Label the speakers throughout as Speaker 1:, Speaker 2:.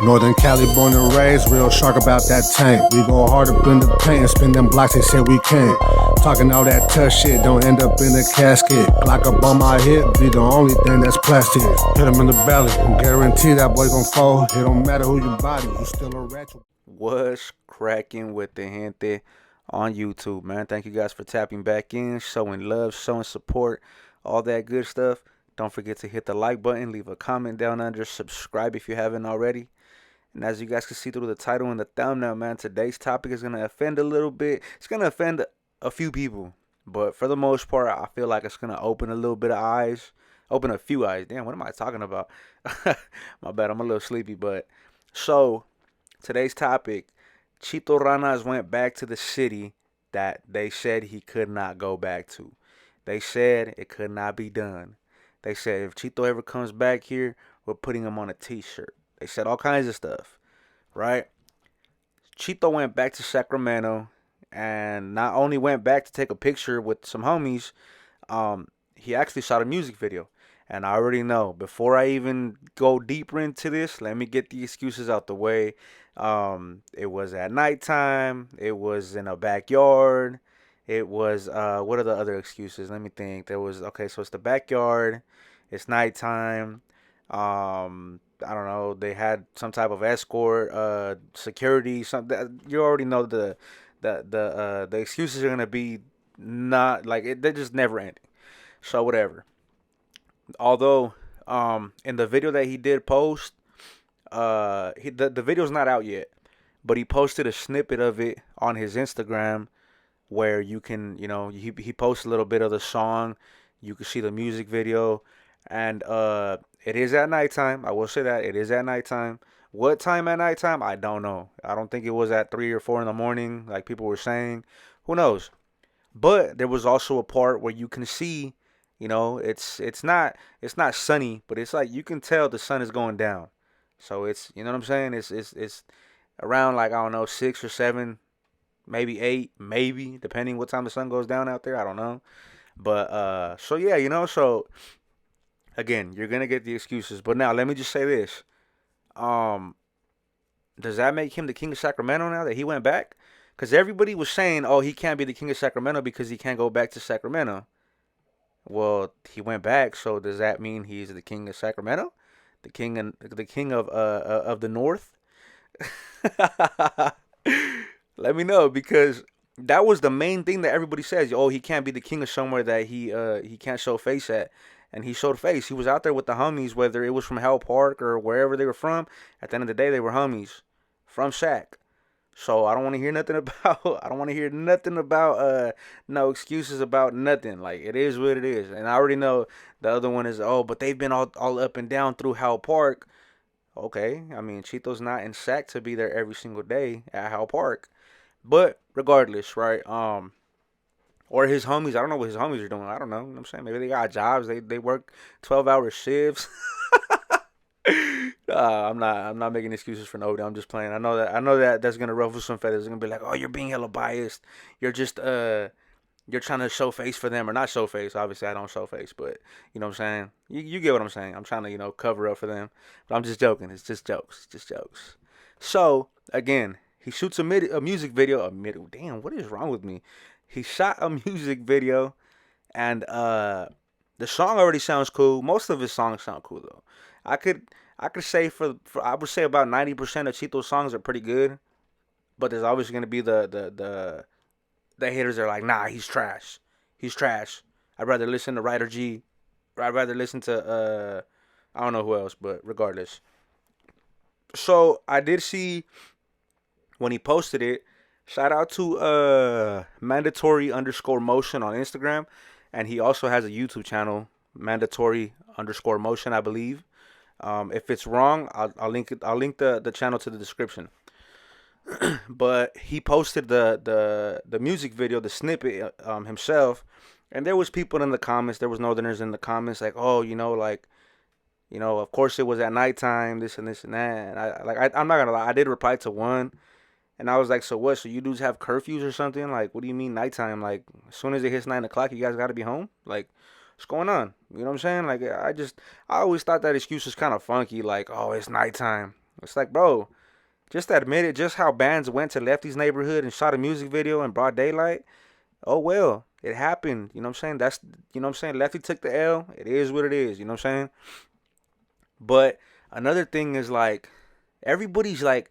Speaker 1: Northern Cali born and raised, real shark about that tank. We go hard up in the paint and spin them blocks, they said we can't. Talking all that tough shit, don't end up in a casket. Glock up on my hip, be the only thing that's plastic. Hit him in the belly, guarantee that boy gon' fall. It don't matter who you body, you still a ratchet.
Speaker 2: What's cracking with the gente on YouTube, man? Thank you guys for tapping back in, showing love, showing support, all that good stuff. Don't forget to hit the like button, leave a comment down under, subscribe if you haven't already. And as you guys can see through the title and the thumbnail, man, today's topic is going to offend a little bit. It's going to offend a few people. But for the most part, I feel like it's going to open a little bit of eyes. Open a few eyes. Damn, what am I talking about? My bad, I'm a little sleepy. But so, today's topic, Chito Ranas went back to the city that they said he could not go back to. They said it could not be done. They said if Chito ever comes back here, we're putting him on a t-shirt. They said all kinds of stuff, right? Chito went back to Sacramento and not only went back to take a picture with some homies, he actually shot a music video. And I already know, before I even go deeper into this, let me get the excuses out the way. It was at nighttime. It was in a backyard. It was, what are the other excuses? Let me think. There was, okay, so it's the backyard. It's nighttime. I don't know. They had some type of escort, security. Something. You already know the excuses are gonna be not like it. They're just never ending. So whatever. Although, in the video that he did post, the video's not out yet, but he posted a snippet of it on his Instagram, where you can, he posts a little bit of the song. You can see the music video, and it is at nighttime. I will say that it is at nighttime. What time at nighttime? I don't know. I don't think it was at 3 or 4 in the morning, like people were saying. Who knows? But there was also a part where you can see, it's not sunny, but it's like you can tell the sun is going down. So it's, you know what I'm saying? It's around like, I don't know, 6 or 7, maybe 8, maybe depending what time the sun goes down out there. I don't know. But so yeah, so again, you're gonna get the excuses. But now let me just say this. Does that make him the king of Sacramento now that he went back? Because everybody was saying, oh, he can't be the king of Sacramento because he can't go back to Sacramento. Well, he went back, so does that mean he's the king of Sacramento? The king of the North? Let me know, because that was the main thing that everybody says. Oh, he can't be the king of somewhere that he can't show face at. And he showed face. He was out there with the homies, whether it was from Hell Park or wherever they were from. At the end of the day, they were homies from Sac. So I don't want to hear nothing about no excuses about nothing. Like, it is what it is. And I already know the other one is, oh, but they've been all up and down through Hell Park. Okay, I mean, Chito's not in Sac to be there every single day at Hell Park. But regardless, right? Or his homies. I don't know what his homies are doing. I don't know. You know what I'm saying? Maybe they got jobs. They work 12-hour shifts. I'm not making excuses for nobody. I'm just playing. I know that that's gonna ruffle some feathers. It's gonna be like, oh, you're being hella biased. You're just you're trying to show face for them, or not show face. Obviously, I don't show face, but you know what I'm saying. You get what I'm saying. I'm trying to cover up for them, but I'm just joking. It's just jokes. Just jokes. So again, he shoots a music video. Damn, what is wrong with me? He shot a music video, and the song already sounds cool. Most of his songs sound cool though. I could say I would say about 90% of Chito's songs are pretty good, but there's always gonna be the haters that are like, nah, he's trash. He's trash. I'd rather listen to Ryder G. I'd rather listen to I don't know who else, but regardless. So I did see when he posted it. Shout out to mandatory_motion on Instagram, and he also has a YouTube channel, mandatory_motion, I believe. If it's wrong, I'll link it. I'll link the channel to the description. But he posted the music video, the snippet himself, and there was people in the comments. There was Northerners in the comments like, oh, of course it was at nighttime, this and that. And I'm not gonna lie, I did reply to one. And I was like, so what? So you dudes have curfews or something? Like, what do you mean nighttime? Like, as soon as it hits 9 o'clock, you guys got to be home? Like, what's going on? You know what I'm saying? Like, I always thought that excuse was kind of funky. Like, oh, it's nighttime. It's like, bro, just admit it. Just how bands went to Lefty's neighborhood and shot a music video in broad daylight. Oh well, it happened. You know what I'm saying? That's, you know what I'm saying. Lefty took the L. It is what it is. You know what I'm saying? But another thing is like everybody's like,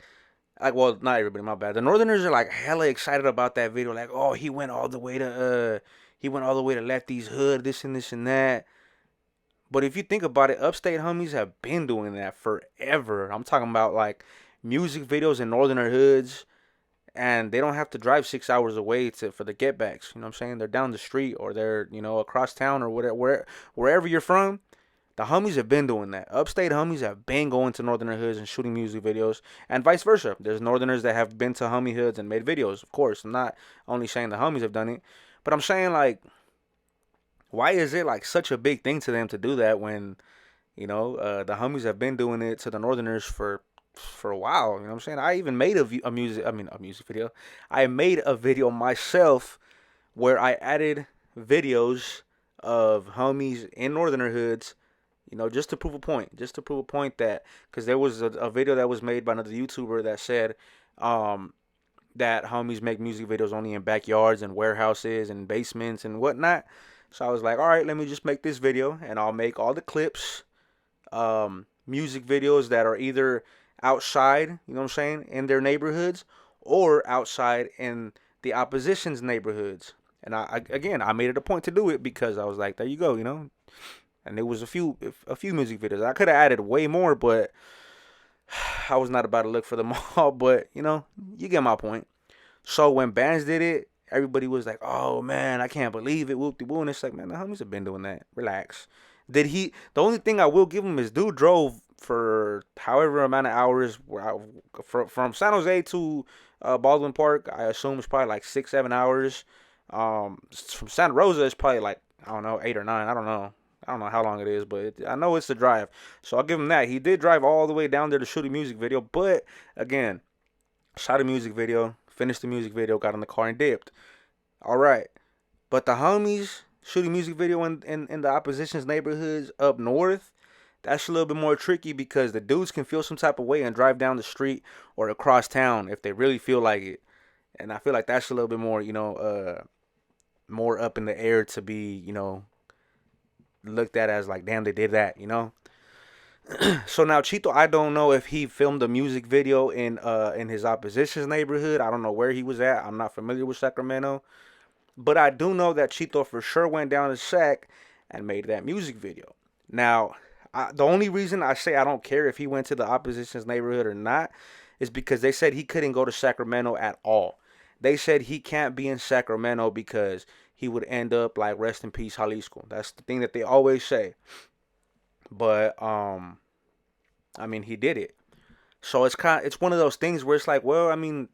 Speaker 2: well, not everybody, my bad. The Northerners are like hella excited about that video. Like, oh, he went all the way to Lefty's hood, this and this and that. But if you think about it, Upstate homies have been doing that forever. I'm talking about like music videos in Northerner hoods, and they don't have to drive 6 hours away for the get backs. You know what I'm saying? They're down the street or they're, you know, across town or whatever, wherever you're from. The homies have been doing that. Upstate homies have been going to Northerner hoods and shooting music videos, and vice versa. There's Northerners that have been to homie hoods and made videos. Of course, I'm not only saying the homies have done it, but I'm saying like, why is it like such a big thing to them to do that when, you know, the homies have been doing it to the Northerners for a while. You know what I'm saying? I even made a music video. I made a video myself where I added videos of homies in Northerner hoods, you know, just to prove a point. Just to prove a point that, because there was a video that was made by another YouTuber that said that homies make music videos only in backyards and warehouses and basements and whatnot. So I was like, all right, let me just make this video and I'll make all the clips, music videos that are either outside, you know what I'm saying, in their neighborhoods or outside in the opposition's neighborhoods. And I made it a point to do it because I was like, there you go, you know. And there was a few music videos. I could have added way more, but I was not about to look for them all. But, you know, you get my point. So when bands did it, everybody was like, oh man, I can't believe it, whoop-de-woo. And it's like, man, the homies have been doing that. Relax. The only thing I will give him is dude drove for however amount of hours from San Jose to Baldwin Park. I assume it's probably like 6-7 hours. From Santa Rosa, it's probably like, I don't know, 8 or 9. I don't know how long it is, but I know it's a drive. So I'll give him that. He did drive all the way down there to shoot a music video. But again, shot a music video, finished the music video, got in the car and dipped. All right. But the homies shooting music video in the opposition's neighborhoods up north, that's a little bit more tricky because the dudes can feel some type of way and drive down the street or across town if they really feel like it. And I feel like that's a little bit more, you know, more up in the air to be, you know, looked at as like, damn, they did that, you know. So now Chito, I don't know if he filmed a music video in his opposition's neighborhood. I don't know where he was at. I'm not familiar with Sacramento, but I do know that Chito for sure went down to Sac and made that music video. Now, the only reason I say I don't care if he went to the opposition's neighborhood or not is because they said he couldn't go to Sacramento at all. They said he can't be in Sacramento because he would end up like rest in peace Jalisco. That's the thing that they always say. But I mean, he did it. So it's one of those things where it's like, well, I mean,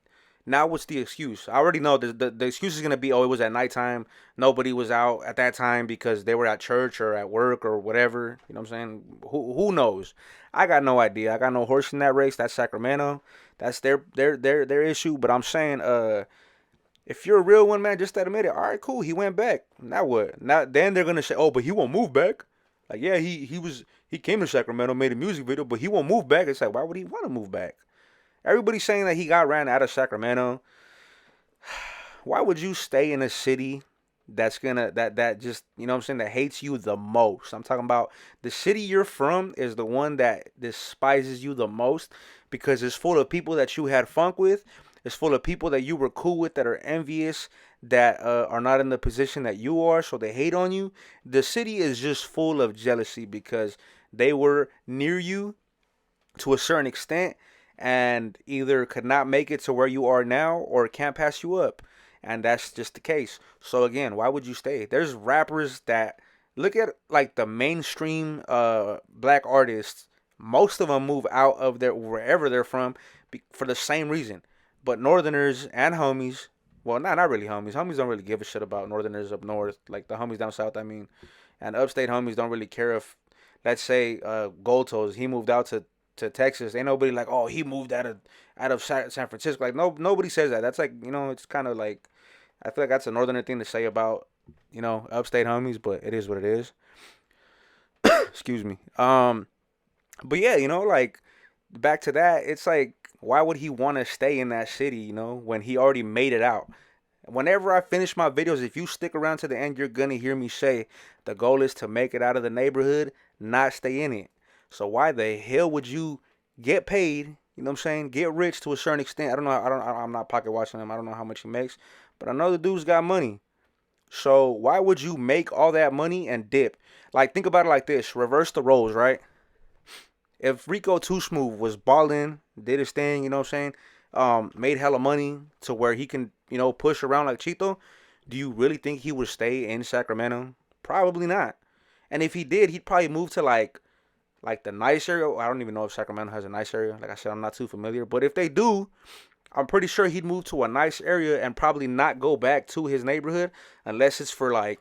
Speaker 2: now what's the excuse? I already know the excuse is gonna be, oh, it was at nighttime. Nobody was out at that time because they were at church or at work or whatever. You know what I'm saying? Who knows? I got no idea. I got no horse in that race. That's Sacramento. That's their issue. But I'm saying, if you're a real one, man, just admit it. All right, cool. He went back. Now what? Now then they're gonna say, oh, but he won't move back. Like, yeah, he came to Sacramento, made a music video, but he won't move back. It's like, why would he want to move back? Everybody's saying that he got ran out of Sacramento. Why would you stay in a city that's gonna that just, you know what I'm saying, that hates you the most? I'm talking about the city you're from is the one that despises you the most because it's full of people that you had fun with. It's full of people that you were cool with that are envious, that are not in the position that you are, so they hate on you. The city is just full of jealousy because they were near you to a certain extent and either could not make it to where you are now or can't pass you up. And that's just the case. So again, why would you stay? There's rappers that look at like the mainstream black artists. Most of them move out of their wherever they're from for the same reason. But Northerners and homies, well, not really homies. Homies don't really give a shit about Northerners up north, like the homies down south, I mean. And Upstate homies don't really care if, let's say, Gold Toes, he moved out to Texas. Ain't nobody like, oh, he moved out of San Francisco. Like, nobody says that. That's like, you know, it's kind of like, I feel like that's a Northerner thing to say about, you know, Upstate homies, but it is what it is. Excuse me. But yeah, you know, like, back to that, it's like, why would he want to stay in that city, when he already made it out? Whenever I finish my videos, if you stick around to the end, you're going to hear me say the goal is to make it out of the neighborhood, not stay in it. So why the hell would you get paid, get rich to a certain extent? I'm not pocket watching him. I don't know how much he makes, but I know the dude's got money. So why would you make all that money and dip? Like, think about it like this. Reverse the roles, right? If Rico Too Smooth was balling, did his thing, made hella money to where he can, push around like Chito, do you really think he would stay in Sacramento? Probably not. And if he did, he'd probably move to like the nice area. I don't even know if Sacramento has a nice area. Like I said, I'm not too familiar. But if they do, I'm pretty sure he'd move to a nice area and probably not go back to his neighborhood unless it's for like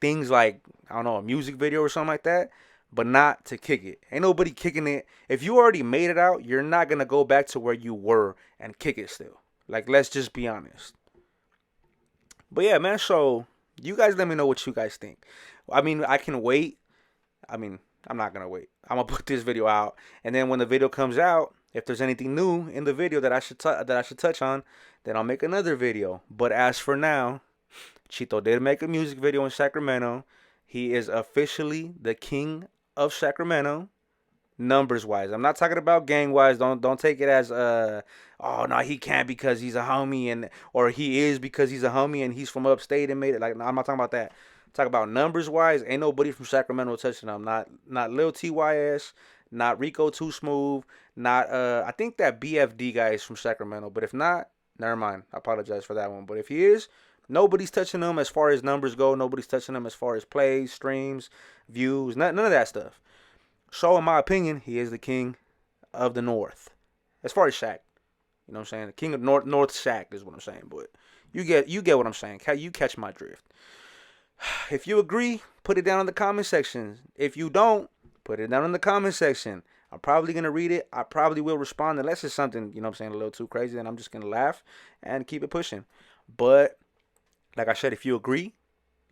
Speaker 2: things like, I don't know, a music video or something like that, but not to kick it. Ain't nobody kicking it. If you already made it out, you're not going to go back to where you were and kick it still. Like, let's just be honest. But yeah, man, so you guys let me know what you guys think. I mean, I can wait. I'm not going to wait. I'm going to put this video out, and then when the video comes out, if there's anything new in the video that I should touch on, then I'll make another video. But as for now, Chito did make a music video in Sacramento. He is officially the king of Sacramento, numbers wise. I'm not talking about gang wise. Don't take it as oh no, he can't because he's a homie, or he is because he's a homie and he's from upstate and made it. Like, no, I'm not talking about that. I'm talking about numbers wise. Ain't nobody from Sacramento touching him. Not Lil TYS, not Rico Too Smooth, not I think that BFD guy is from Sacramento. But if not, never mind. I apologize for that one. But if he is, nobody's touching him as far as numbers go. Nobody's touching him as far as plays, streams, views, none of that stuff. So, in my opinion, he is the king of the North. As far as Shaq. You know what I'm saying? The king of North Shaq is what I'm saying. But you get what I'm saying. You catch my drift. If you agree, put it down in the comment section. If you don't, put it down in the comment section. I'm probably going to read it. I probably will respond unless it's something, a little too crazy. Then I'm just going to laugh and keep it pushing. But like I said, if you agree,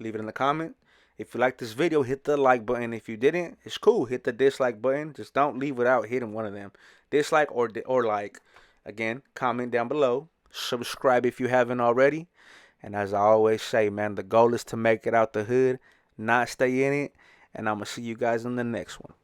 Speaker 2: leave it in the comment. If you like this video, hit the like button. If you didn't, it's cool. Hit the dislike button. Just don't leave without hitting one of them. Dislike or like. Again, comment down below. Subscribe if you haven't already. And as I always say, man, the goal is to make it out the hood, not stay in it. And I'm going to see you guys in the next one.